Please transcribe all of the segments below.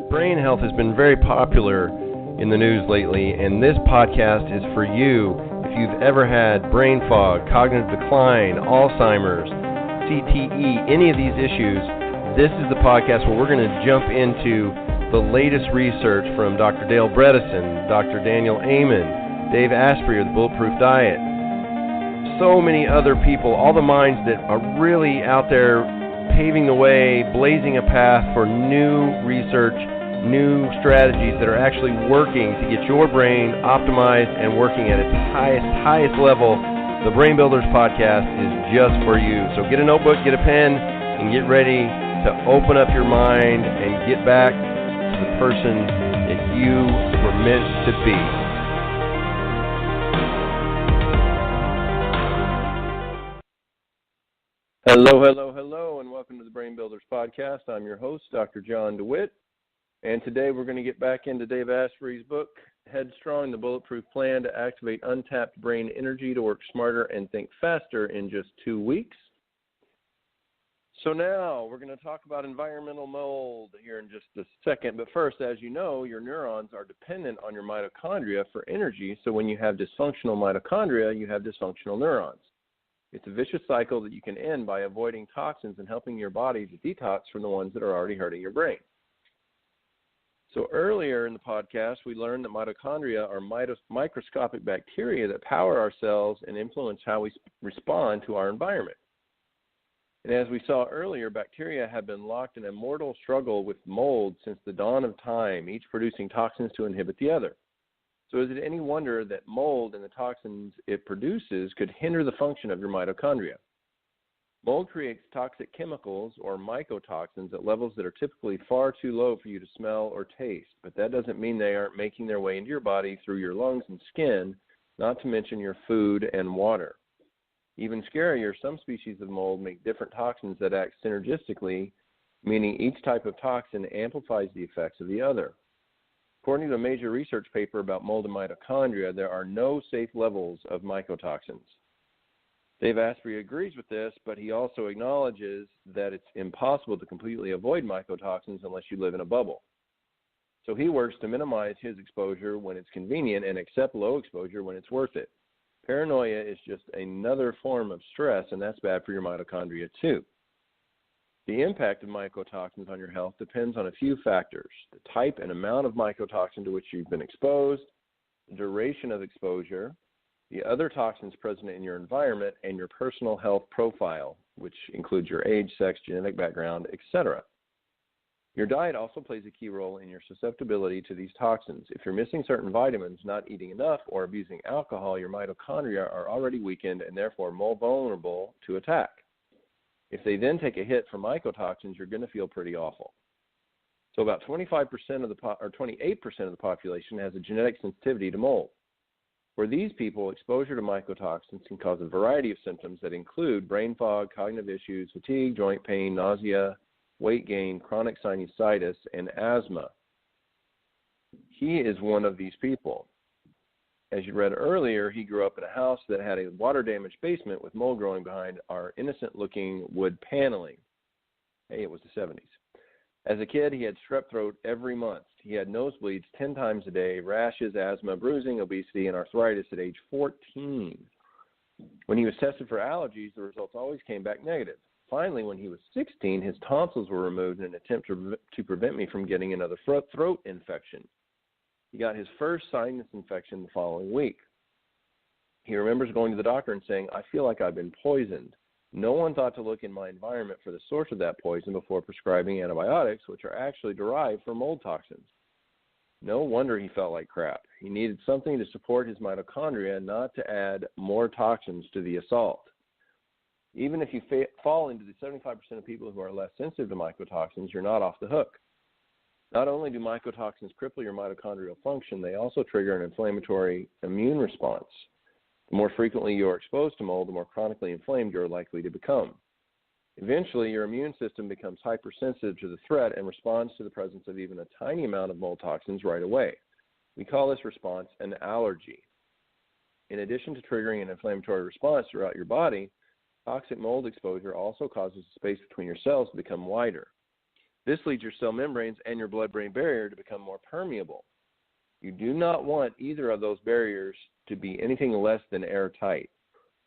Brain health has been very popular in the news lately, and this podcast is for you if you've ever had brain fog, cognitive decline, Alzheimer's, CTE, any of these issues. This is the podcast where we're going to jump into the latest research from Dr. Dale Bredesen, Dr. Daniel Amen, Dave-Aprey of the Bulletproof Diet, so many other people, all the minds that are really out there paving the way, blazing a path for new research, new strategies that are actually working to get your brain optimized and working at its highest level. The Brain Builders Podcast is just for you. So get a notebook, get a pen, and get ready to open up your mind and get back to the person that you were meant to be. Hello, and welcome to the Brain Builders Podcast. I'm your host, Dr. John DeWitt, and today we're going to get back into Dave Asprey's book, Headstrong, the Bulletproof Plan to Activate Untapped Brain Energy to Work Smarter and Think Faster in just 2 weeks. So now we're going to talk about environmental mold here in just a second, but first, as you know, your neurons are dependent on your mitochondria for energy, so when you have dysfunctional mitochondria, you have dysfunctional neurons. It's a vicious cycle that you can end by avoiding toxins and helping your body to detox from the ones that are already hurting your brain. So earlier in the podcast, we learned that mitochondria are microscopic bacteria that power our cells and influence how we respond to our environment. And as we saw earlier, bacteria have been locked in a mortal struggle with mold since the dawn of time, each producing toxins to inhibit the other. So is it any wonder that mold and the toxins it produces could hinder the function of your mitochondria? Mold creates toxic chemicals or mycotoxins at levels that are typically far too low for you to smell or taste, but that doesn't mean they aren't making their way into your body through your lungs and skin, not to mention your food and water. Even scarier, some species of mold make different toxins that act synergistically, meaning each type of toxin amplifies the effects of the other. According to a major research paper about mold and mitochondria, there are no safe levels of mycotoxins. Dave Asprey agrees with this, but he also acknowledges that it's impossible to completely avoid mycotoxins unless you live in a bubble. So he works to minimize his exposure when it's convenient and accept low exposure when it's worth it. Paranoia is just another form of stress, and that's bad for your mitochondria too. The impact of mycotoxins on your health depends on a few factors: the type and amount of mycotoxin to which you've been exposed, the duration of exposure, the other toxins present in your environment, and your personal health profile, which includes your age, sex, genetic background, etc. Your diet also plays a key role in your susceptibility to these toxins. If you're missing certain vitamins, not eating enough, or abusing alcohol, your mitochondria are already weakened and therefore more vulnerable to attack. If they then take a hit from mycotoxins, you're going to feel pretty awful. So about 28% of the population has a genetic sensitivity to mold. For these people, exposure to mycotoxins can cause a variety of symptoms that include brain fog, cognitive issues, fatigue, joint pain, nausea, weight gain, chronic sinusitis, and asthma. He is one of these people. As you read earlier, he grew up in a house that had a water-damaged basement with mold growing behind our innocent-looking wood paneling. Hey, it was the 70s. As a kid, he had strep throat every month. He had nosebleeds 10 times a day, rashes, asthma, bruising, obesity, and arthritis at age 14. When he was tested for allergies, the results always came back negative. Finally, when he was 16, his tonsils were removed in an attempt to prevent me from getting another throat infection. He got his first sinus infection the following week. He remembers going to the doctor and saying, "I feel like I've been poisoned." No one thought to look in my environment for the source of that poison before prescribing antibiotics, which are actually derived from mold toxins. No wonder he felt like crap. He needed something to support his mitochondria, not to add more toxins to the assault. Even if you fall into the 75% of people who are less sensitive to mycotoxins, you're not off the hook. Not only do mycotoxins cripple your mitochondrial function, they also trigger an inflammatory immune response. The more frequently you are exposed to mold, the more chronically inflamed you are likely to become. Eventually, your immune system becomes hypersensitive to the threat and responds to the presence of even a tiny amount of mold toxins right away. We call this response an allergy. In addition to triggering an inflammatory response throughout your body, toxic mold exposure also causes the space between your cells to become wider. This leads your cell membranes and your blood-brain barrier to become more permeable. You do not want either of those barriers to be anything less than airtight.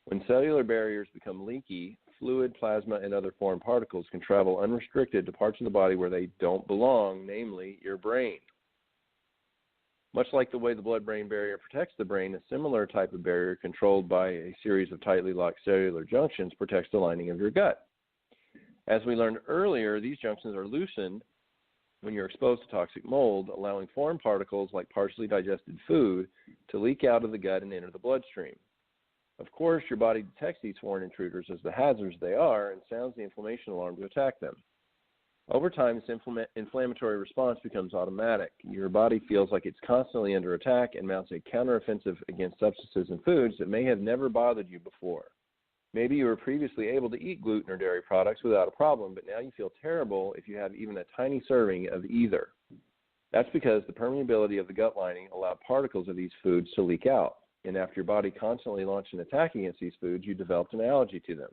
When cellular barriers become leaky, fluid, plasma, and other foreign particles can travel unrestricted to parts of the body where they don't belong, namely your brain. Much like the way the blood-brain barrier protects the brain, a similar type of barrier controlled by a series of tightly locked cellular junctions protects the lining of your gut. As we learned earlier, these junctions are loosened when you're exposed to toxic mold, allowing foreign particles like partially digested food to leak out of the gut and enter the bloodstream. Of course, your body detects these foreign intruders as the hazards they are and sounds the inflammation alarm to attack them. Over time, this inflammatory response becomes automatic. Your body feels like it's constantly under attack and mounts a counteroffensive against substances and foods that may have never bothered you before. Maybe you were previously able to eat gluten or dairy products without a problem, but now you feel terrible if you have even a tiny serving of either. That's because the permeability of the gut lining allowed particles of these foods to leak out, and after your body constantly launched an attack against these foods, you developed an allergy to them.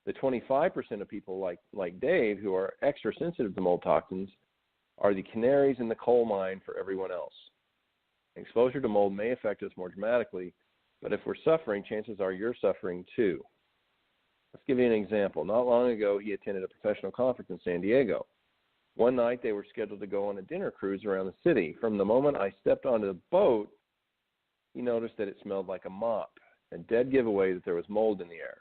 The 25% of people like Dave who are extra sensitive to mold toxins are the canaries in the coal mine for everyone else. Exposure to mold may affect us more dramatically, but if we're suffering, chances are you're suffering too. Let's give you an example. Not long ago, he attended a professional conference in San Diego. One night, they were scheduled to go on a dinner cruise around the city. From the moment I stepped onto the boat, he noticed that it smelled like a mop, a dead giveaway that there was mold in the air.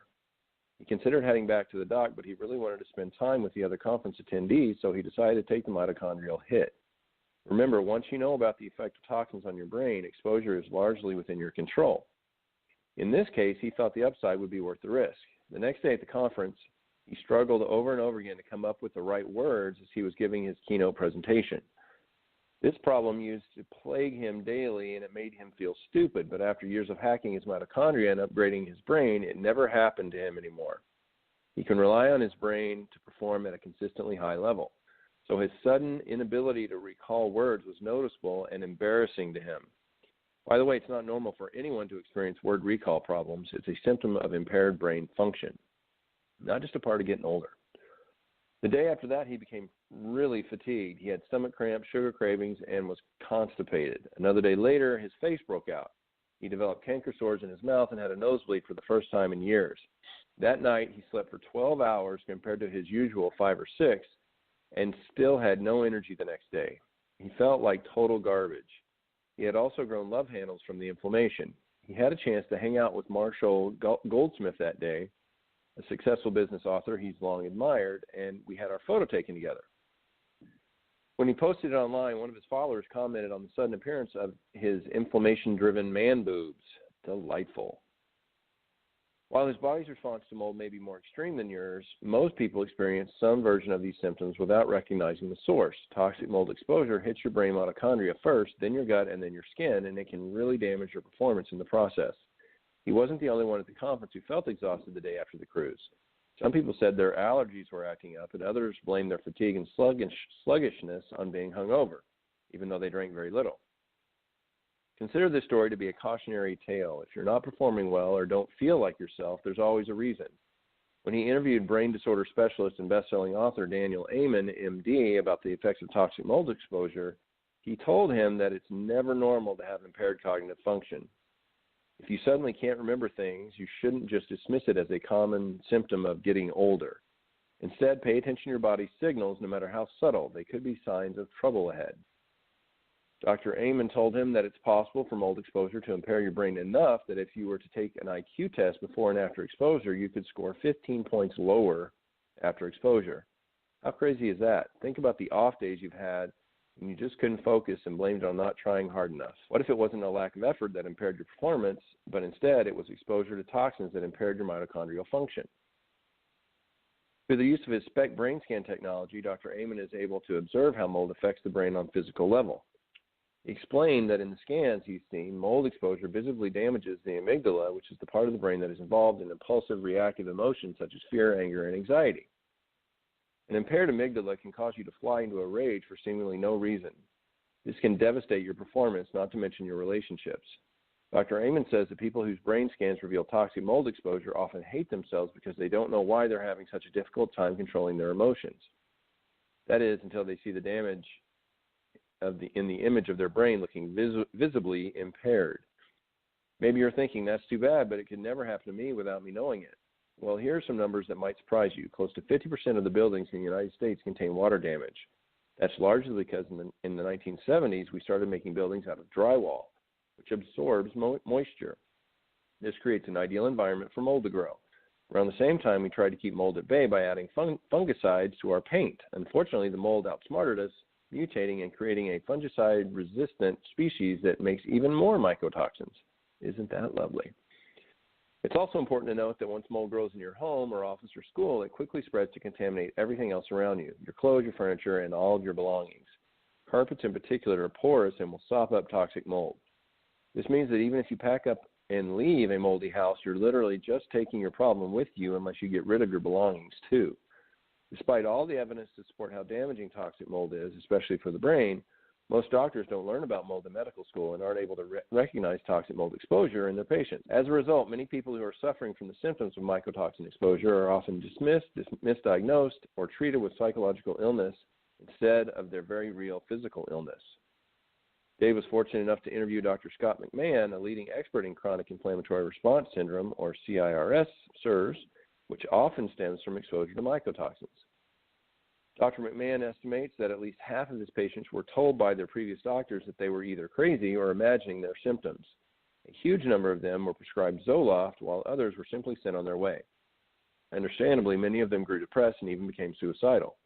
He considered heading back to the dock, but he really wanted to spend time with the other conference attendees, so he decided to take the mitochondrial hit. Remember, once you know about the effect of toxins on your brain, exposure is largely within your control. In this case, he thought the upside would be worth the risk. The next day at the conference, he struggled over and over again to come up with the right words as he was giving his keynote presentation. This problem used to plague him daily, and it made him feel stupid, but after years of hacking his mitochondria and upgrading his brain, it never happened to him anymore. He can rely on his brain to perform at a consistently high level. So his sudden inability to recall words was noticeable and embarrassing to him. By the way, it's not normal for anyone to experience word recall problems. It's a symptom of impaired brain function, not just a part of getting older. The day after that, he became really fatigued. He had stomach cramps, sugar cravings, and was constipated. Another day later, his face broke out. He developed canker sores in his mouth and had a nosebleed for the first time in years. That night, he slept for 12 hours compared to his usual 5 or 6 and still had no energy the next day. He felt like total garbage. He had also grown love handles from the inflammation. He had a chance to hang out with Marshall Goldsmith that day, a successful business author he's long admired, and we had our photo taken together. When he posted it online, one of his followers commented on the sudden appearance of his inflammation-driven man boobs. Delightful. While his body's response to mold may be more extreme than yours, most people experience some version of these symptoms without recognizing the source. Toxic mold exposure hits your brain mitochondria first, then your gut, and then your skin, and it can really damage your performance in the process. He wasn't the only one at the conference who felt exhausted the day after the cruise. Some people said their allergies were acting up, and others blamed their fatigue and sluggishness on being hungover, even though they drank very little. Consider this story to be a cautionary tale. If you're not performing well or don't feel like yourself, there's always a reason. When he interviewed brain disorder specialist and best-selling author Daniel Amen, MD, about the effects of toxic mold exposure, he told him that it's never normal to have impaired cognitive function. If you suddenly can't remember things, you shouldn't just dismiss it as a common symptom of getting older. Instead, pay attention to your body's signals, no matter how subtle. They could be signs of trouble ahead. Dr. Amen told him that it's possible for mold exposure to impair your brain enough that if you were to take an IQ test before and after exposure, you could score 15 points lower after exposure. How crazy is that? Think about the off days you've had and you just couldn't focus and blamed it on not trying hard enough. What if it wasn't a lack of effort that impaired your performance, but instead it was exposure to toxins that impaired your mitochondrial function? Through the use of his SPECT brain scan technology, Dr. Amen is able to observe how mold affects the brain on a physical level. He explained that in the scans he's seen, mold exposure visibly damages the amygdala, which is the part of the brain that is involved in impulsive reactive emotions such as fear, anger, and anxiety. An impaired amygdala can cause you to fly into a rage for seemingly no reason. This can devastate your performance, not to mention your relationships. Dr. Amen says that people whose brain scans reveal toxic mold exposure often hate themselves because they don't know why they're having such a difficult time controlling their emotions. That is, until they see the damage in the image of their brain looking visibly impaired. Maybe you're thinking, that's too bad, but it could never happen to me without me knowing it. Well, here are some numbers that might surprise you. Close to 50% of the buildings in the United States contain water damage. That's largely because in the 1970s, we started making buildings out of drywall, which absorbs moisture. This creates an ideal environment for mold to grow. Around the same time, we tried to keep mold at bay by adding fungicides to our paint. Unfortunately, the mold outsmarted us, mutating and creating a fungicide-resistant species that makes even more mycotoxins. Isn't that lovely? It's also important to note that once mold grows in your home or office or school, it quickly spreads to contaminate everything else around you, your clothes, your furniture, and all of your belongings. Carpets in particular are porous and will sop up toxic mold. This means that even if you pack up and leave a moldy house, you're literally just taking your problem with you unless you get rid of your belongings too. Despite all the evidence to support how damaging toxic mold is, especially for the brain, most doctors don't learn about mold in medical school and aren't able to recognize toxic mold exposure in their patients. As a result, many people who are suffering from the symptoms of mycotoxin exposure are often dismissed, misdiagnosed, or treated with psychological illness instead of their very real physical illness. Dave was fortunate enough to interview Dr. Scott McMahon, a leading expert in chronic inflammatory response syndrome, or CIRS, which often stems from exposure to mycotoxins. Dr. McMahon estimates that at least half of his patients were told by their previous doctors that they were either crazy or imagining their symptoms. A huge number of them were prescribed Zoloft, while others were simply sent on their way. Understandably, many of them grew depressed and even became suicidal.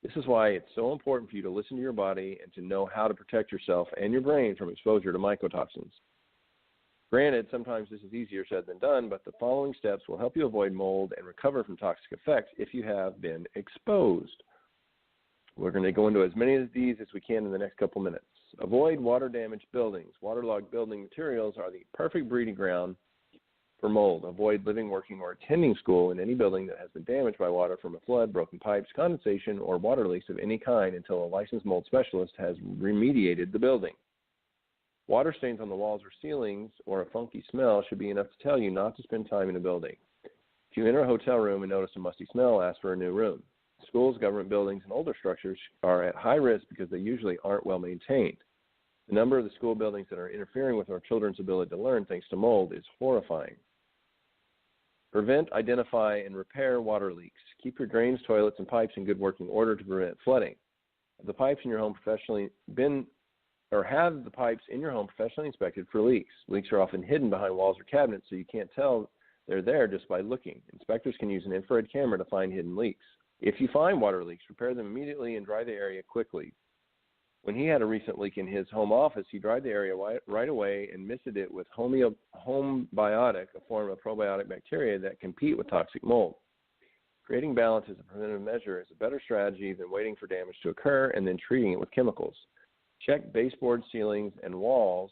This is why it's so important for you to listen to your body and to know how to protect yourself and your brain from exposure to mycotoxins. Granted, sometimes this is easier said than done, but the following steps will help you avoid mold and recover from toxic effects if you have been exposed. We're going to go into as many of these as we can in the next couple minutes. Avoid water-damaged buildings. Waterlogged building materials are the perfect breeding ground for mold. Avoid living, working, or attending school in any building that has been damaged by water from a flood, broken pipes, condensation, or water leaks of any kind until a licensed mold specialist has remediated the building. Water stains on the walls or ceilings or a funky smell should be enough to tell you not to spend time in a building. If you enter a hotel room and notice a musty smell, ask for a new room. Schools, government buildings, and older structures are at high risk because they usually aren't well maintained. The number of the school buildings that are interfering with our children's ability to learn thanks to mold is horrifying. Prevent, identify, and repair water leaks. Keep your drains, toilets, and pipes in good working order to prevent flooding. Have the pipes in your home professionally inspected for leaks. Leaks are often hidden behind walls or cabinets, so you can't tell they're there just by looking. Inspectors can use an infrared camera to find hidden leaks. If you find water leaks, repair them immediately and dry the area quickly. When he had a recent leak in his home office, he dried the area right away and misted it with Homebiotic, a form of probiotic bacteria that compete with toxic mold. Creating balance as a preventive measure is a better strategy than waiting for damage to occur and then treating it with chemicals. Check baseboard, ceilings, and walls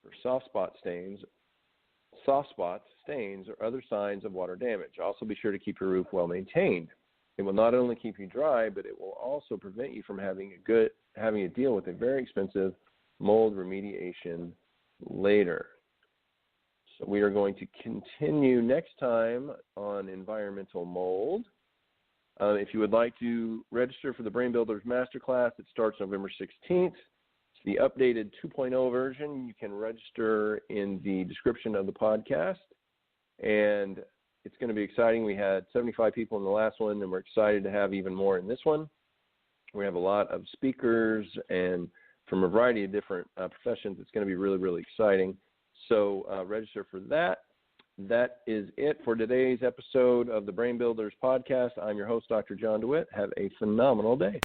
for soft spots, stains, or other signs of water damage. Also be sure to keep your roof well maintained. It will not only keep you dry, but it will also prevent you from having to deal with a very expensive mold remediation later. So we are going to continue next time on environmental mold. If you would like to register for the Brain Builders Masterclass, it starts November 16th. It's the updated 2.0 version. You can register in the description of the podcast. And it's going to be exciting. We had 75 people in the last one, and we're excited to have even more in this one. We have a lot of speakers and from a variety of different professions. It's going to be really, really exciting. So register for that. That is it for today's episode of the Brain Builders podcast. I'm your host, Dr. John DeWitt. Have a phenomenal day.